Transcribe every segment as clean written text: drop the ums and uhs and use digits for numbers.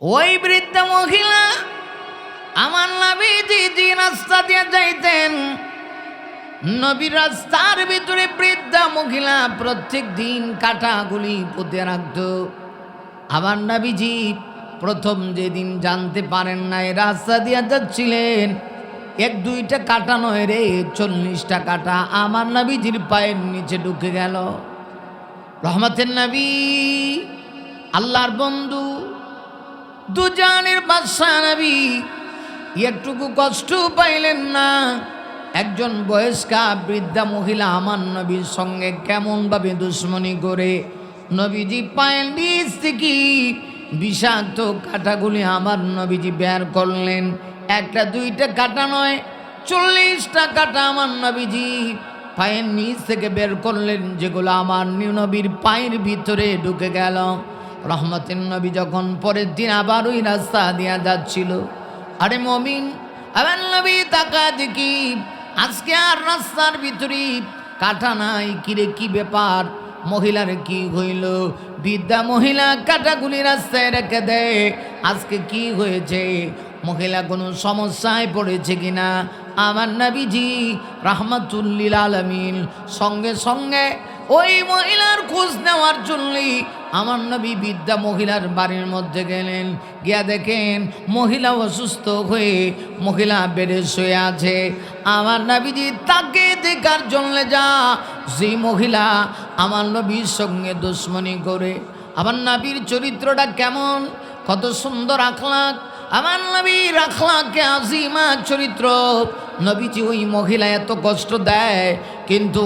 ওই বৃদ্ধ মহিলা আমার নবীজি যে রাস্তা দিয়ে যাইতেন, নবীর রাস্তার ভিতরে বৃদ্ধা মহিলা প্রত্যেক দিন কাঁটাগুলি পুঁতে রাখত। আমার নবীজি প্রথম যেদিন জানতে পারেন না এই রাস্তা দিয়ে যাচ্ছিলেন, এক দুইটা কাঁটা নয় রে, 40টা কাঁটা আমার নবীজির পায়ের নিচে ঢুকে গেল। রহমতের নবী, আল্লাহর বন্ধু, দুজানের বাদশা নবী একটুকু কষ্ট পাইলেন না। একজন বয়স্কা বৃদ্ধা মহিলা আমার নবীর সঙ্গে কেমনভাবে দুশ্মনী করে নবীজি পায়ের নিচ থেকে বিষাক্ত কাঁটাগুলি আমার নবীজি বের করলেন। একটা দুইটা কাঁটা নয়, 40টা কাঁটা আমার নবীজি পায়ের নিচ থেকে বের করলেন, যেগুলো আমার নবীর পায়ের ভিতরে ঢুকে গেল। রহমতের নবী যখন পরের দিন আবার ওই রাস্তা দিয়া যাচ্ছিল, আরে মমিন, আমার নবী তাকা দেখি আজকে আর রাস্তার ভিতরে কাঁটা নাই। কিরে কি ব্যাপার, মহিলার কি হইল? বৃদ্ধা মহিলা কাঁটাগুলি রাস্তায় রেখে দেয়। আজকে কি হয়েছে? মহিলা কোনো সমস্যায় পড়েছে কিনা? আমার নবীজি রাহমাতুল্লিল আলামিন সঙ্গে সঙ্গে ওই মহিলার খোঁজ নেওয়ার জন্যই আমার নবী বৃদ্ধা মহিলার বাড়ির মধ্যে গেলেন। গিয়া দেখেন মহিলা অসুস্থ হয়ে মহিলা বেডে শুয়ে আছে। আমার নবীজি তাকে দেখার জন্য যে মহিলা আমার নবীর সঙ্গে দুশ্মনী করে। আমার নবীর চরিত্রটা কেমন, কত সুন্দর আখলাক, আমার নবীর আখলাকে আজিমা চরিত্র। নবীজি ওই মহিলা এত কষ্ট দেয়, কিন্তু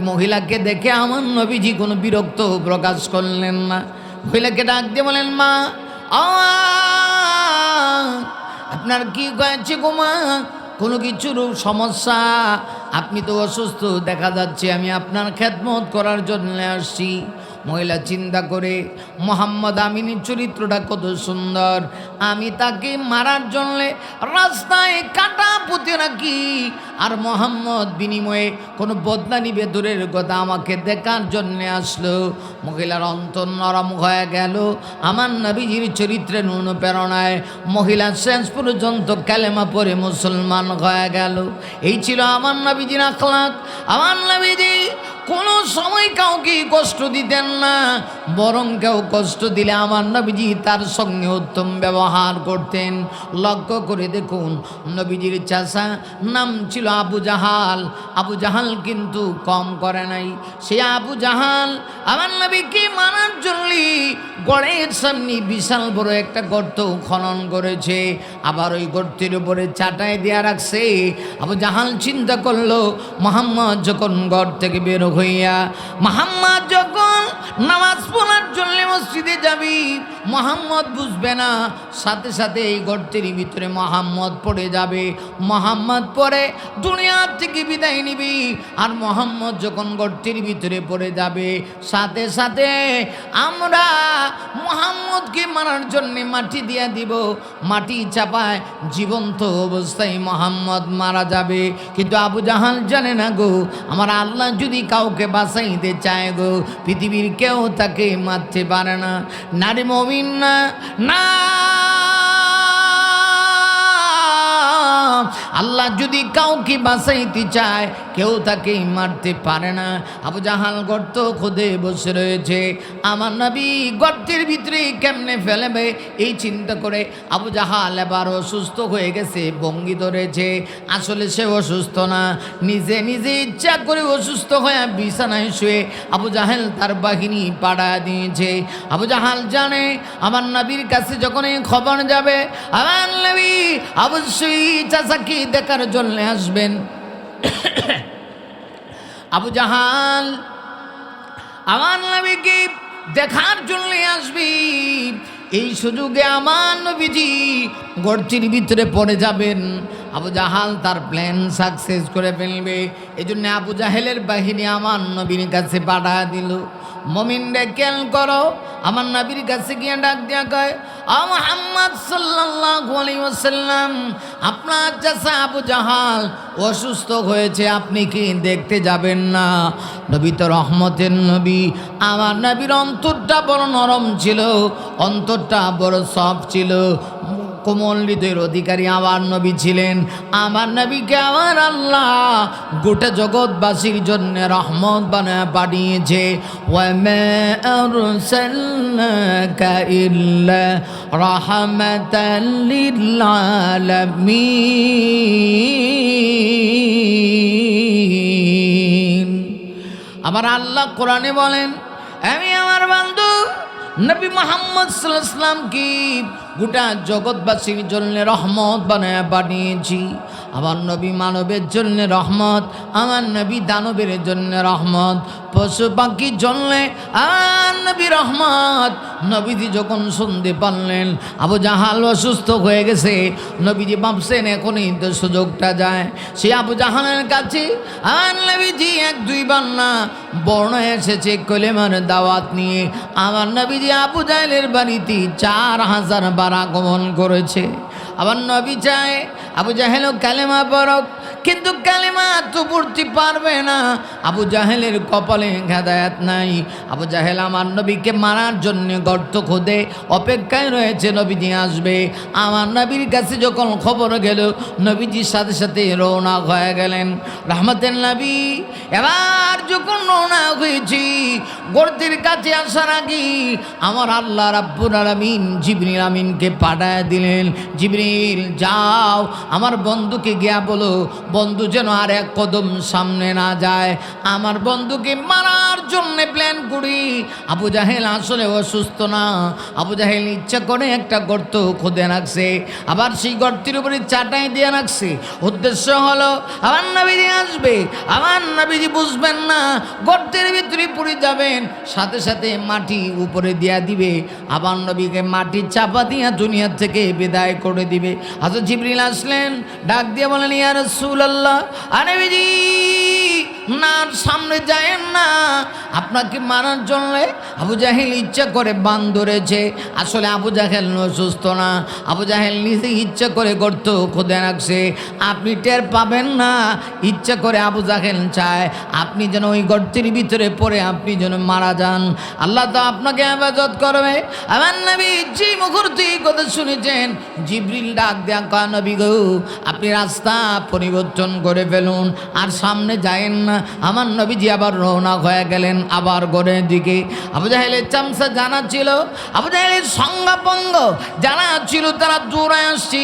মহিলাকে দেখে আমার নবীজি কোনো বিরক্ত প্রকাশ করলেন না। মহিলাকে ডাক দিয়ে বলেন, মা, আপনার কি হয়েছে গো মা? কোনো কিছুর সমস্যা? আপনি তো অসুস্থ দেখা যাচ্ছে, আমি আপনার খেদমত করার জন্য আসছি। মহিলা চিন্তা করে, মোহাম্মদ আমিনের চরিত্রটা কত সুন্দর, আমি তাকে মারার জন্যে রাস্তায় কাঁটা পুঁতে রাখি, আর মোহাম্মদ বিনিময়ে কোনো বদলা নিবে দূরের কথা, আমাকে দেখার জন্যে আসলো। মহিলার অন্তর নরম হয়ে গেল। আমার নবীজির চরিত্রের অনুপ্রেরণায় মহিলা শেষ পর্যন্ত কালেমা পড়ে মুসলমান হয়ে গেল। এই ছিল আমার নবীজির আখলাক। আমার নবীজি কোনো সময় কাউকে কষ্ট দিতেন না, বরং কেউ কষ্ট দিলে আমার নবীজি তার সঙ্গে উত্তম ব্যবহার করতেন। লক্ষ্য করে দেখুন, নবীজির চাচা নাম ছিল আবু জাহাল। আবু জাহাল কিন্তু কম করে নাই। সে আবু জাহাল আমার নবীকে মারার জন্য গড়ের সামনে বিশাল বড় একটা গর্ত খনন করেছে, আবার ওই গর্তের উপরে চাটাই দেয়া রাখছে। আবু জাহাল চিন্তা করলো, মুহাম্মদ যখন গড় থেকে বের হইয়া মুহাম্মদ যখন নামাজ পড়ার জন্য মসজিদে যাবি, মুহাম্মদ বুঝবে না, সাথে সাথে এই গর্তের ভিতরে মুহাম্মদ পড়ে যাবে। মুহাম্মদ পরে দুনিয়া থেকে বিদায় নিবি, আর মুহাম্মদ যখন গর্তের ভিতরে পড়ে যাবে, সাথে সাথে আমরা মুহাম্মদকে মারার জন্য মাটি দিয়া দিব। মাটি চাপায় জীবন্ত অবস্থায় মুহাম্মদ মারা যাবে। কিন্তু আবু জাহাল জানে না গো, আমার আল্লাহ যদি কাউকে বাঁচাইতে চায় গো, পৃথিবীর কেউ তাকে মারতে পারে না। নারী মুমিন না, আল্লাহ যদি কাউকে বাঁচাইতে চায়, কেউ তাকে মারতে পারে না। আবু জাহাল গর্ত খুদে বসে রয়েছে, আমার নবী গর্তের ভিতরে কেমনে ফেলবে এই চিন্তা করে আবু জাহাল এবার অসুস্থ হয়ে গেছে, ভঙ্গি ধরেছে। আসলে সে অসুস্থ না, নিজে নিজে ইচ্ছা করে অসুস্থ হয়ে বিছানায় শুয়ে আবু জাহাল তার বাহিনী পাড়া দিয়েছে। আবু জাহাল জানে আমার নবীর কাছে যখন এই খবর যাবে, আমার নবী অবশ্যই চাচাকে দেখার জন্য আসবেন। আবু জাহাল আমার নবীকে দেখার জন্য আসবি, এই সুযোগে আমার নবীজি গর্তের ভিতরে পড়ে যাবেন। আবু জাহাল তার প্ল্যান সাকসেস করে ফেলবে। এই জন্য আবু জাহেলের বাহিনী আমার নবীর কাছে পাঠা দিল। মুমিন রে খেয়াল করো, আমার নবীর কাছে গিয়ে ডাক দিয়া কয়, ও মুহাম্মদ সাল্লাল্লাহু আলাইহি ওয়াসাল্লাম, আপনার চাচা আবু জাহাল অসুস্থ হয়েছে, আপনি কি দেখতে যাবেন না? নবী তো রহমতের নবী, আমার নবীর অন্তরটা বড় নরম ছিল, অন্তরটা বড় সফট ছিল, কোমল হৃদয়ের অধিকারী আমার নবী ছিলেন। আমার নবীকে আমার আল্লাহ গোটা জগৎবাসীর জন্য রহমত বানায় পাঠিয়েছে। ওয়ামা আরসালনাকা ইল্লা রাহমাতাল লিল আলামিন। আমার আল্লাহ কোরআনে বলেন, আমি আমার বন্ধু নবী মুহাম্মদ সাল্লাল্লাহু আলাইহি ওয়াসাল্লাম কি গোটা জগৎবাসীর জন্য রহমত বানায় পাঠিয়েছি। আমার নবী মানবের জন্য রহমত, আমার নবী দানবের জন্য রহমত, পশু পাখির জন্য আর নবী রহমত। নবীজি যখন শুনতে পারলেন আবু জাহাল অসুস্থ হয়ে গেছে, নবীজি ভাবছেন এখনই তো সুযোগটা যায়। সে আবু জাহালের কাছে আর নবীজি এক দুইবার না বর্ণা এসেছে কলেমার দাওয়াত নিয়ে। আমার নবীজি আবু জাহেলের বাড়িতে 4000 বার আগমন করেছে। আবার নবী চায় আবু জাহেলও কালেমা পড়ুক, কিন্তু কালেমা তো পড়তে পারবে না। আবু জাহেলের কপালে হেদায়েত নাই। আবু জাহেল আমার নবীকে মারার জন্য গর্ত খোদে অপেক্ষায় রয়েছে, নবীজি আসবে। আমার নবীর কাছে যখন খবর গেল, নবীজির সাথে সাথে রওনা হয়ে গেলেন রহমতের নবী। এবার যখন রওনা হয়েছি, গর্তের কাছে আসার আগে আমার আল্লাহ রাব্বুল আলামিন জিবরিল আমিনকে পাঠায় দিলেন, জিবরিল যাও আমার বন্ধুকে গিয়া বলো, বন্ধু যেন আর এক কদম সামনে না যায়। আমার বন্ধুকে মারার জন্য প্ল্যান করি। আবু জাহেল আসলে অসুস্থ না, আবু জাহেল ইচ্ছা করে একটা গর্ত খুদে রাখছে, আবার সেই গর্তের উপরে চাটাই দিয়ে রাখছে। উদ্দেশ্য হলো আমার নবীজি আসবে, আমার নবীজি বুঝবেন না, গর্তের ভিতরে পড়ে যাবেন, সাথে সাথে মাটি উপরে দিয়া দিবে, আবার নবীকে মাটি চাপা দিয়া দুনিয়া থেকে বিদায় করে দিবে। হযরত জিবরিল আসলেন, ডাক দিয়ে বলেন, ইয়া রাসূলুল্লাহ, নবীজি না সামনে যায়েন না, আপনাকে মারার জন্য আবু জাহেল ইচ্ছা করে বান ধরেছে। আসলে আবু জাহেল অসুস্থ না, আবু জাহেল নিজে ইচ্ছা করে গর্ত খুদে রাখছে, আপনি টের পাবেন না। ইচ্ছা করে আবু জাহেল চায় আপনি যেন ওই গর্তের ভিতরে পড়ে আপনি যেন মারা যান। আল্লাহ তো আপনাকে হেফাজত করবে। আমার নবী যে মুহূর্তে কথা শুনেছেন, জিবরিল ডাক দেয়া কয়, নবী গো আপনি রাস্তা পরিবর্তন করে ফেলুন, আর সামনে যায়েন না। আমার নবীজি আবার রওনা হয়ে গেলেন আবার ঘরের দিকে। আবু জাহেলের চামচা জানা ছিল, আবু জাহেলের সঙ্গপঙ্গ জানা ছিল, তারা দৌড়ায় আসছি,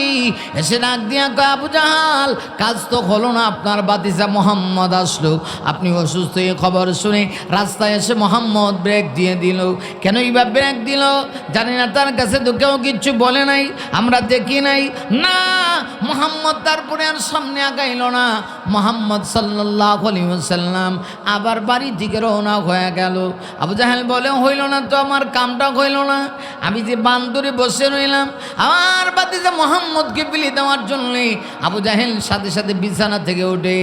এসে ডাক দিয়া কয়, আবু জাহাল কাজ তো হলো না, আপনার বাতিজা মোহাম্মদ আসলো, আপনি অসুস্থ এই খবর শুনে রাস্তায় এসে মোহাম্মদ ব্রেক দিয়ে দিল। কেন এইভাবে ব্রেক দিল জানি না, তার কাছে তো কেউ কিচ্ছু বলে নাই, আমরা দেখি নাই। না, মোহাম্মদ তারপরে আর সামনে আগাইল না। মোহাম্মদ সাল্লাল্লাহু আলাইহি ওয়াসাল্লাম আবার বাড়ি থেকে রওনা হয়ে গেল। আবু জাহেল বলে, হইল না তো, আমার কামটা হইল না, আমি যে বান্দরে বসে রইলাম, আমার বাতিজা মোহাম্মদকে বিলি দেওয়ার জন্যে। আবু জাহেল সাথে সাথে বিছানা থেকে উঠে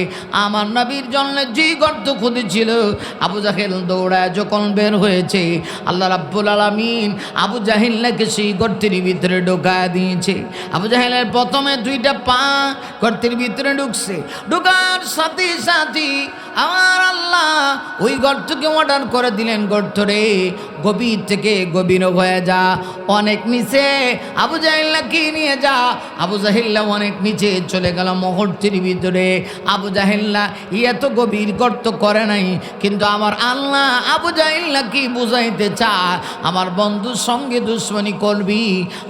আমার নবীর জন্য যে গর্ত খুঁজেছিল, আবু জাহেল দৌড়ায় যখন বের হয়েছে, আল্লাহ রাব্বুল আলামিন আবু জাহেলকে সেই গর্তের ভিতরে ঢোকায় দিয়েছে। আবু জাহেলের প্রথমে 2টা পা গর্তের ভিতরে ঢুকছে, ঢোকার সাথে সাথে আমার আল্লাহ ওই গর্তকে অর্ডার করে দিলেন, গর্তরে গভীর থেকে গভীর হয়ে যা, অনেক নিচে আবু জাহেলকে নিয়ে যা। আবু জাহেল্লা অনেক নিচে চলে গেল মুহূর্তের ভিতরে। আবু জাহেল্লা এত গভীর গর্ত করে নাই, কিন্তু আমার আল্লাহ আবু জাহেল্লা কি বুঝাইতে চায়, আমার বন্ধুর সঙ্গে দুশ্মনী করবি,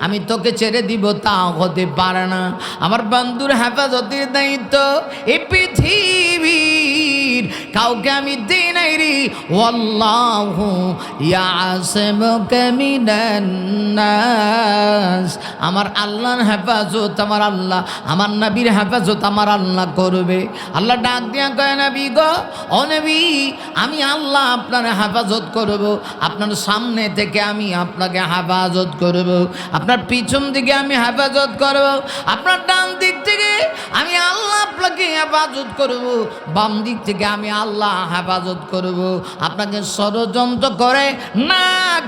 আমি তোকে ছেড়ে দিব, তা হতে পারে না। আমার বন্ধুর হেফাজতের দায়িত্ব এই পৃথিবীর কাউকে আমি দিই নাই রে। ওয়াল্লাহু ইয়াসিমুকা মিনান নাস, আমার আল্লাহর হেফাজত আমার আল্লাহ, আমার নবীর হেফাজত আমার আল্লাহ করবে। আল্লাহ ডাক দিয়া কয়, নবী গো, ও নবী, আমি আল্লাহ আপনার হেফাজত করব, আপনার সামনে থেকে আমি আপনাকে হেফাজত করব, আপনার পিছন দিকে আমি হেফাজত করব, আপনার ডান দিক থেকে আমি আল্লাহ আপনাকে হেফাজত করব, বাম দিক থেকে আমি আল্লাহ হেফাজত করব। আপনাকে ষড়যন্ত্র করে না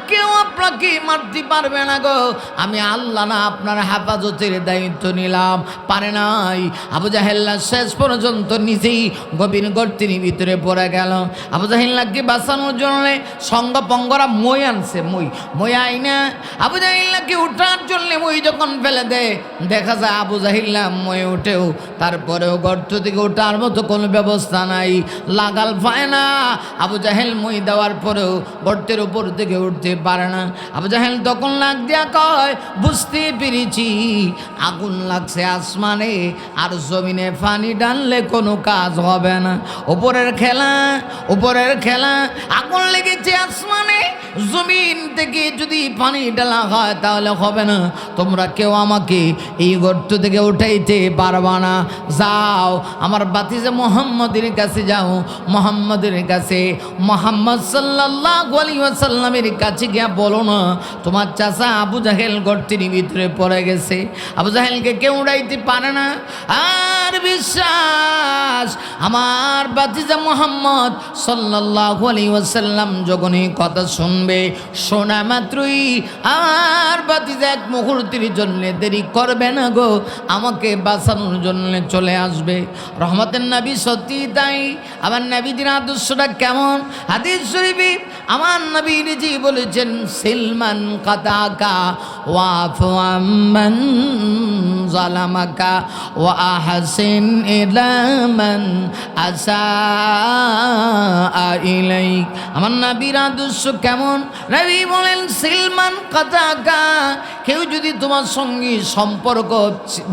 কেউ আপনাকে মারতে পারবে না গো, আমি আল্লাহ না আপনার হেফাজতের দায়িত্ব নিলাম। পারে নাই। আবু জাহেল্লা শেষ পর্যন্ত নিজেই গভীর গর্তের ভিতরে পড়ে গেল। আবু জাহেল্লাকে বাঁচানোর জন্য সঙ্গ পঙ্গরা মই আনছে, মই আইনা আবু জাহিল্লাকে উঠার জন্য মই যখন ফেলে দেয়, দেখা যায় আবু জাহিল্লা মই উঠেও তারপরেও গর্ত থেকে ওঠার মতো কোনো ব্যবস্থা নাই, লাগাল পায় না। আবু জাহেল মই দেওয়ার পরেও গর্তের উপর থেকে উঠতে পারে না। আবু জাহেল তখন লাগ দিয়া কয়, বুঝতে পেরেছি আগুন লাগছে আসমানে, আর জমিনে পানি ডাললে কোনো কাজ হবে না। উপরের খেলা আগুন লেগেছে আসমানে, জমিন থেকে যদি পানি ডালা হয় তাহলে হবে না। তোমরা কেউ আমাকে এই গর্ত থেকে উঠাইতে পারবা না। যাও আমার ভাতিজা মুহাম্মদের কাছে যাও, মুহাম্মদের কাছে, মুহাম্মদ সাল্লাল্লাহু আলাইহি ওয়াসাল্লামের কাছে গিয়া বলো না তোমার চাচা আবু জাহেল গর্তের ভিতরে পড়ে গেছে। আবু জাহেলকে কেউ উড়াইতে পারে না। আর বিশ্বাস আমার ভাতিজা মুহাম্মদ সাল্লাল্লাহু আলাইহি ওয়াসাল্লাম যখন এই কথা শুনবে, শোনা মাত্রই আমার ভাতিজা এক মুহূর্তের জন্য দেরি করবে না গো, আমাকে বাঁচানোর জন্য চলে আসবে। রহমতের নবী সত্যি তাই। আমার নবীজির আদর্শটা কেমন? হাদিস শরীফে আমার নবী নিজে বলেছেন, সিলমান কাতাকা ওয়াফু আম্মান জালামাকা ওয়া আহসিন ইলা মান আসা ইলাইক। আমার নবীর আদর্শ কেমন? নবী বলেন, সিলমান কাতাকা, কেউ যদি তোমার সঙ্গে সম্পর্ক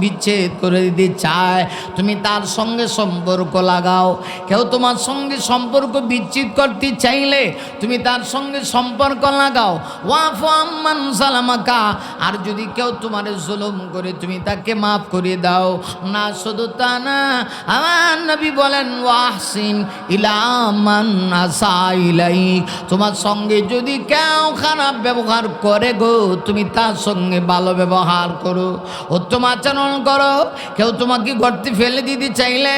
বিচ্ছেদ করে দিতে চায় তুমি তার সঙ্গে সম্পর্ক লাগাও। কেউ তোমার সঙ্গে সম্পর্ক বিচ্ছেদ করতে চাইলে তুমি তার সঙ্গে সম্পর্ক লাগাও। ওয়াফু আম্মান সালামাকা, আর যদি কেউ তোমার জুলুম করে তুমি তাকে মাফ করে দাও। না শুধু তা না, আমার নবী বলেন, ওয়াহসিন ইলা মান আসা ইলাইক, তোমার সঙ্গে যদি কেউ খারাপ ব্যবহার করে গো তুমি তার সঙ্গে ভালো ব্যবহার করো, উত্তম আচরণ করো। কেউ তোমাকে গর্তে ফেলে দিতে চাইলে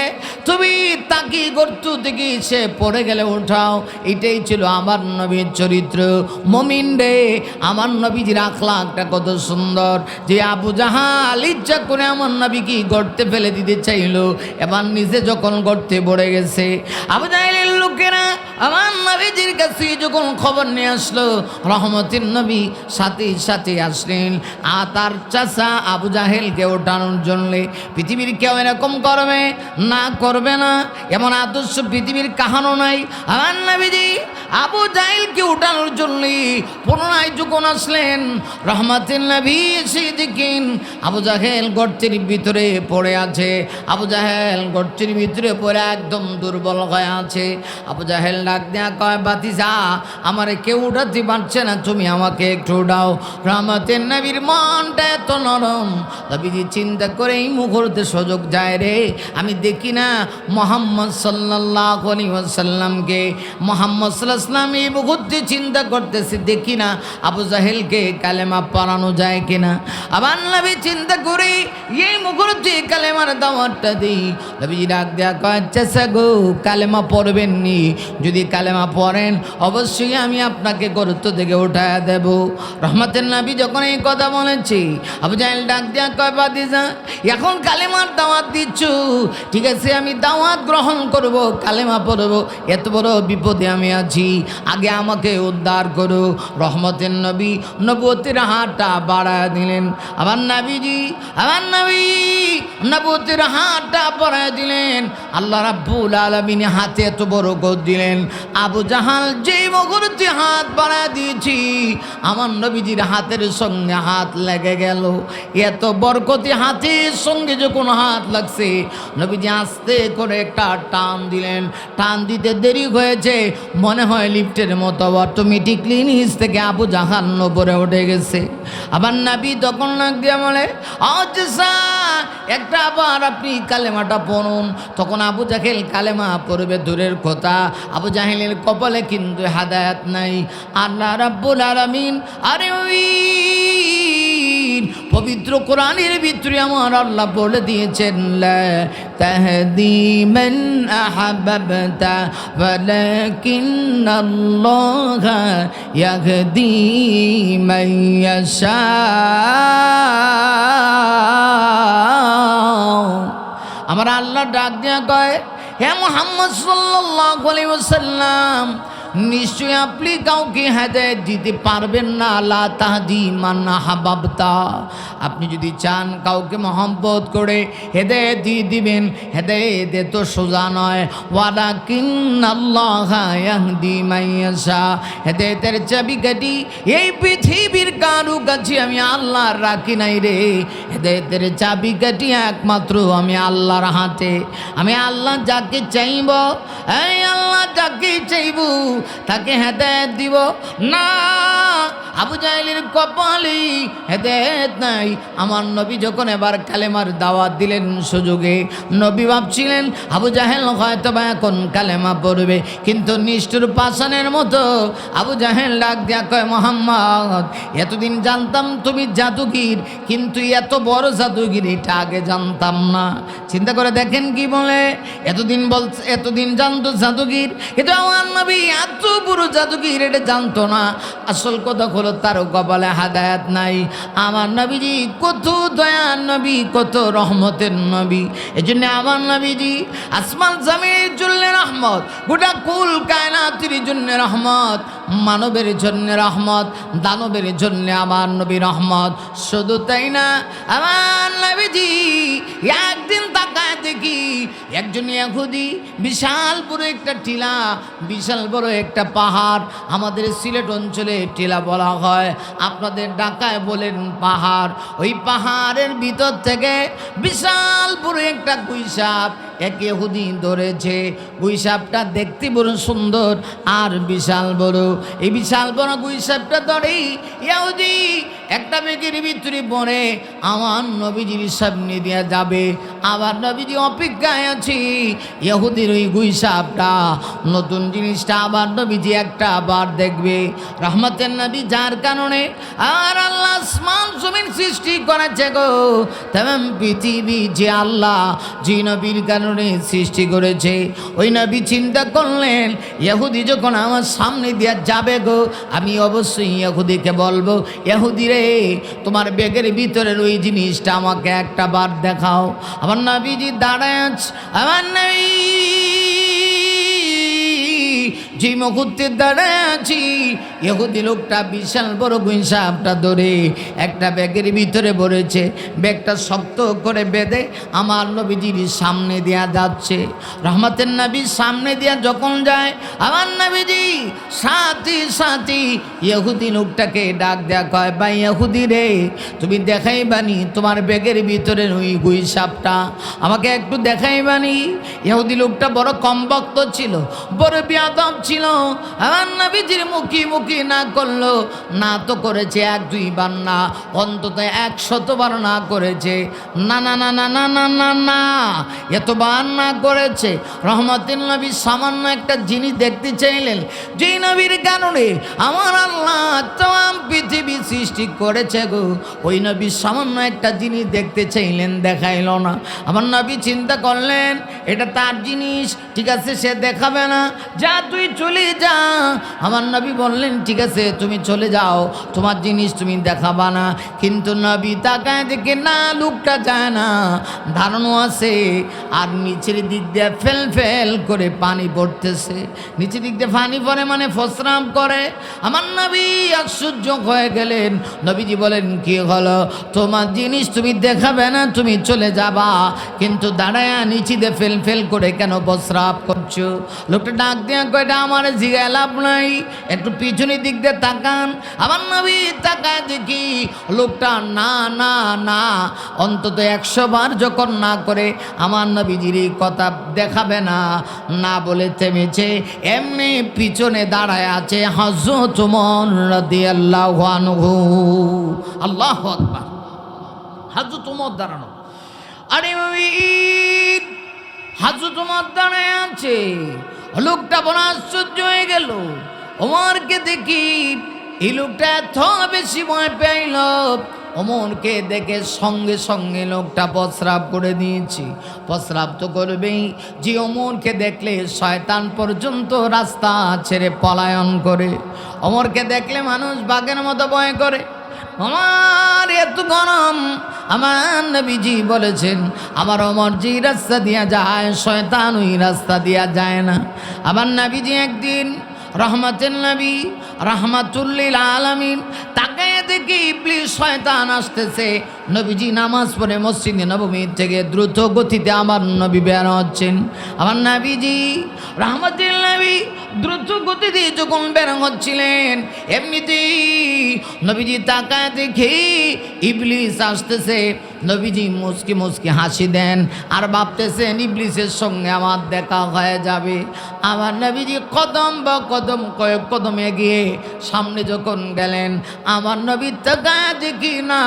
তুমি তাকে গর্ত থেকে সে পড়ে গেলে উঠাও। এটাই ছিল আমার নবীর চরিত্র। মুমিন রে, আমার নবীজির আখলাকটা কত সুন্দর যে আবু জাহাল ইচ্ছা করে আমার নবীকে গর্তে ফেলে দিতে চাইলো, এবার নিজে যখন গর্তে পড়ে গেছে। আবু জাহেলের লোকেরা আমার নবীজির কাছে যখন খবর নিয়ে আসলো, রহমতের নবী সাথে সাথে আসলেন আর তার চাচা আবু জাহেলকে ওঠানোর জন্যে। পৃথিবীর কেউ এরকম করবে না, করবে না, এমন আদর্শ পৃথিবীর কাহানো নাই। আমার নবীজি আবু জাহেলকে উঠানোর জন্য পুনরায় যখন আসলেন, রহমতের নবী এসে দেখেন আবু জাহেল গর্তের ভিতরে পড়ে আছে। আবু জাহেল গর্তের ভিতরে পড়ে একদম দুর্বল হয়ে আছে। আবু জাহেল ডাক দেয়া কয়, ভাতিজা আমারে কেউ উঠাতে পারছে না, তুমি আমাকে একটু উঠাও। রহমতের নবীর মনটা এত নরম, নবীজি চিন্তা করে এই মুহূর্তে সুযোগ যায় রে, আমি দেখি না মুহাম্মদ সাল্লাল্লাহু আলাইহি ওয়াসাল্লামকে, মুহাম্মদ সাল্লাল্লাহু আলাইহি ওয়াসাল্লাম এই মুহূর্তে চিন্তা করতেছে দেখি না আবু জাহেলকে কালেমা পড়ানো যায় কিনা। আবার নবী চিন্তা করে এই মুহূর্তে কালেমার দাওয়াতটা দিই। নবীজি ডাক দেয়া কয়, চাচা গো কালেমা পড়বেন নি? যদি কালেমা পড়েন অবশ্যই আমি আপনাকে গর্ত থেকে উঠায়া দেব। রহমতের নবী যখন এই কথা বলেছি, আবু জাহেল ডাক দেয়া কয়, ভাতিজা এখন কালেমার দাওয়াত দিচ্ছ, ঠিক আছে আমি দাওয়াত গ্রহণ করব, কালেমা পড়ব, এত বড় বিপদে আমি আছি, আগে আমাকে উদ্ধার করো। রহমতের নবী নবুয়তের হাতটা বাড়ায় দিলেন। আমার নবী নবুয়তের হাতটা বাড়ায় দিলেন। আল্লাহ রাব্বুল আলামিন হাতে এত বরকত দিলেন, আবু জাহাল যেই মুহূর্তে হাত বাড়ায় দিয়েছি আমার নবীজির হাতের সঙ্গে হাত লেগে গেল। এত বরকতি হাতের সঙ্গে যখন হাত লাগছে, নবীজি আস্তে করে একটা টান দিলেন। টান দিতে দেরি হয়েছে, মনে হয় লিফটের মতো অটোমেটিকলি নিচ থেকে আবু জাহাল উপরে উঠে গেছে। আবার নবী তখন নাক দিয়ে বলে, একটা আবার আপনি কালেমাটা পড়ুন। তখন আবু জাহেল কালেমা পড়বে দূরের কথা, আবু জাহেলের কপালে কিন্তু হাদায়াত নাই। আল্লাহ রাব্বুল আলামিন আরে পবিত্র কোরআনের ভিতরে আমার আল্লাহ বলে দিয়েছেন, লা তাহদি মান আহাব্বাতা ওয়ালাকিন্নাল্লাহা ইয়াহদি মান ইয়াশা। আমার আল্লাহ ডাক দিয়া কয়, হে মুহাম্মদ সাল্লাল্লাহু আলাইহি ওয়াসাল্লাম, নিশ্চয় আপনি কাউকে হেদায়েত দিতে পারবেন না। লা তাহদি মান আহাব্বাতা, আপনি যদি চান কাউকে মহব্বত করে হেদায়েত দিয়ে দিবেন, হেদায়েত তো সোজা নয়। ওয়ালাকিন্নাল্লাহা ইয়াহদি মান ইয়াশা, হেদায়েতের চাবিকাঠি এই পৃথিবীর কারো কাছে আমি আল্লাহ রাখি নাই রে। হেদায়েতের চাবিকাঠি একমাত্র আমি আল্লাহর হাতে। আমি আল্লাহ যাকে চাইব, এই আল্লাহ যাকে চাইব তাকে হেদায়েত দিব না। আবু জাহেলের কপালে হেদায়েত নাই। আমার নবী যখন এবার কালেমার দাওয়াত দিলেন সুযোগে, নবী ভাবছিলেন আবু জাহেল হয়তো বা এখন কালেমা পড়বে, কিন্তু নিষ্ঠুর পাষাণের মতো আবু জাহেল ডাক দিয়া কয়, মুহাম্মদ, এতদিন জানতাম তুমি জাদুগির, কিন্তু এত বড় জাদুগির এটা আগে জানতাম না। চিন্তা করে দেখেন কি বলে, এতদিন জানতো জাদুগির, কিন্তু আমার নবী এত বড় জাদুগির এটা জানতো না। আসল কথা হলো তার কপালে হেদায়েত নাই। আমার নবীজি কত দয়ার নবী, কত রহমতের নবী। এজন্য আমার নবীজি আসমান জমিনের জন্য রহমত, গোটা কুল কায়নাতের জন্য রহমত, মানবের জন্য রহমত, দানবের জন্য আমার নবী রহমত। শুধু তাই না, আমার নবীজি একদিন তাকায় দেখি একজন ইহুদি বিশাল বড় একটা টিলা, বিশাল বড় একটা পাহাড়। আমাদের সিলেট অঞ্চলে টিলা বলা হয়, আপনাদের ঢাকায় বলেন পাহাড়। ওই পাহাড়ের ভিতর থেকে বিশাল বড় একটা গুইসাপ এক ইহুদি ধরেছে। গুইসাপটা দেখতে বড় সুন্দর আর বিশাল বড়। এই বিশাল বড় গুইসাপটা ধরেই ইহুদি একটা বেগের ভিতরে পড়ে আমার নবীজির সামনে দিয়ে যাবে। আবার নবীজি অপেক্ষায় আছি, ইহুদির ওই গুইসাপটা নতুন জিনিসটা আবার নবীজি একটা আবার দেখবে। রহমতের নবী যার কারণে আর আল্লাহ আসমান জমিন সৃষ্টি করেছে গো, তেমন পৃথিবী যে আল্লাহ যে নবীর কারণে সৃষ্টি করেছে, ওই নবী চিন্তা করলেন ইহুদি যখন আমার সামনে দিয়ে যাবে গো, আমি অবশ্যই ইহুদিকে বলবো, ইহুদি রে, তোমার ব্যাগের ভিতরের ওই জিনিসটা আমাকে একটা বার দেখাও। আমার নবীজি দাঁড়ায় আছে, আমার নবী যে মুহূর্তে দাঁড়ায় আছি, ইহুদি লোকটা বিশাল বড় গুইসাপটা ধরে একটা ব্যাগের ভিতরে ভরেছে। ব্যাগটা শক্ত করে বেঁধে আমার নবীজির সামনে দেয়া যাচ্ছে। রহমতের নবীর সামনে দিয়া যখন যায়, আমার নবীজি সাথী সাথী ইহুদি লোকটাকে ডাক দেয়া কয়, ভাই ইহুদি রে, তুমি দেখাইবানি তোমার ব্যাগের ভিতরে ওই গুইসাপটা আমাকে একটু দেখাইবানি। ইহুদি লোকটা বড় কমবক্ত ছিল, বড় বেয়াদব ছিল। আমার নবীজির মুখি মুখি না করলো, না তো করেছে এক দুইবার না, অন্তত 100 বার না করেছে। না না না না না না না না, এতবার না করেছে। রহমতের নবী সামান্য একটা জিনিস দেখতে চাইলেন, যেই নবীর কারণে আমার আল্লাহ তাম পৃথিবী সৃষ্টি করেছে গো, ওই নবী সামান্য একটা জিনিস দেখতে চাইলেন, দেখাইল না। আমার নবী চিন্তা করলেন এটা তার জিনিস, ঠিক আছে সে দেখাবে না, যা তুই চলে যা। আমার নবী বললেন ঠিক আছে তুমি চলে যাও, তোমার জিনিস তুমি দেখাবা না। কিন্তু নবী তাকায় দেখে না, লোকটা যায় না, ধারণা আছে। আর নিচের দিক দিয়ে ফেল ফেল করে পানি পড়তেছে। নিচের দিক দিয়ে পানি পড়ে মানে ফসরাম করে। আমার নবী আশ্চর্য হয়ে গেলেন। নবীজি বলেন কি হলো, তোমার জিনিস তুমি দেখাবে না, তুমি চলে যাবা, কিন্তু দাঁড়ায় নিচে দিয়ে ফেল ফেল করে কেন প্রস্রাব করছো? লোকটা ডাক দিয়া কয়টা আমার জিগায় লাভ নাই, একটু পিছনের দিক দিয়ে তাকান। আমার নবী তাকায় দেখি লোকটা না না না অন্তত 100 বার যখন না করে আমার নবীজির এই কথা দেখাবে না, না বলে থেমেছে। এমনি পিছনে দাঁড়ায় আছে হযরত ওমর রাদিয়াল্লাহু আনহু। আল্লাহু আকবার, হযরত ওমর দাঁড়ানো। আরে হযরত ওমর দাঁড়ায় আছে। লোকটা বড় আশ্চর্য হয়ে গেল। ওমরকে দেখি এই লোকটা এত বেশি ভয় পাইল, ওমরকে দেখে সঙ্গে সঙ্গে লোকটা প্রস্রাব করে দিয়েছি। প্রস্রাব তো করবেই, যে ওমরকে দেখলে শয়তান পর্যন্ত রাস্তা ছেড়ে পলায়ন করে। ওমরকে দেখলে মানুষ বাঘের মতো ভয় করে। আমার এত গরম, আমার নবীজি বলেছেন আমার ওমর যে রাস্তা দিয়া যায় শয়তান ওই রাস্তা দিয়া যায় না। আমার নবীজি একদিন রহমাতুল নবী রাহমাতুল্লিল আলামিন তাকায় দেখি ইবলিস শয়তান আসতেছে। নবীজি নামাজ পড়ে মসজিদে নববী থেকে দ্রুত গতিতে আমার নবী বের হচ্ছেন। আমার নবীজি রাহমাতুল নবী দ্রুত গতিতে যখন বের হচ্ছিলেন, এমনিতেই নবীজি তাকায় দেখি ইবলিস আসতেছে। নবীজি মুচকি মুচকি হাসি দেন আর ভাবতেছেন ইবলিসের সঙ্গে আমার দেখা হয়ে যাবে। আমার নবীজি কদম বা কদম কয়েক কদম এগিয়ে সামনে যখন গেলেন, আমার নবীর তাকায় দেখি না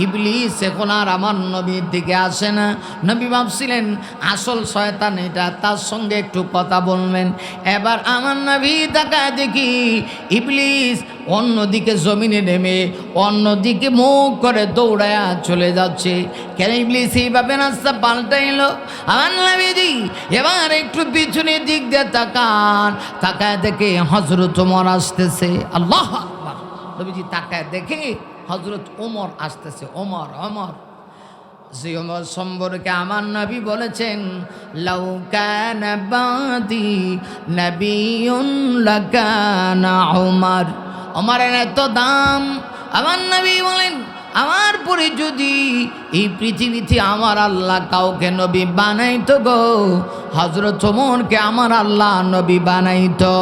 ইবলিস এখন আর আমার নবীর দিকে আসে না। নবী ভাবছিলেন আসল শয়তান এটা, তার সঙ্গে একটু কথা বলবেন। এবার আমার নবী তাকায় দেখি ইবলিস অন্যদিকে জমিনে নেমে অন্যদিকে মুখ করে দৌড়ায়া চলে যাচ্ছে। কেন ইবলিস এইভাবে রাস্তা পাল্টাইলো? আমার নবীজি এবার একটু পিছনের দিক দিয়ে তাকান, তাকায় দেখে হযরত ওমর আসতেছে। আল্লাহু আকবার! নবীজি তাকায় দেখে হযরত ওমর আসতেছে। ওমর ওমর যে ওমর সম্পর্কে আমার নবী বলেছেন লাউ কানা বাদি নবিয়্যুন লাকানা ওমর। ওমরের এত দাম। আমার নবী বলেন আমার পরে যদি এই পৃথিবীতে আমার আল্লাহ কাউকে নবী বানাইতো গো, হযরত ওমরকে আমার আল্লাহ নবী বানাইতো।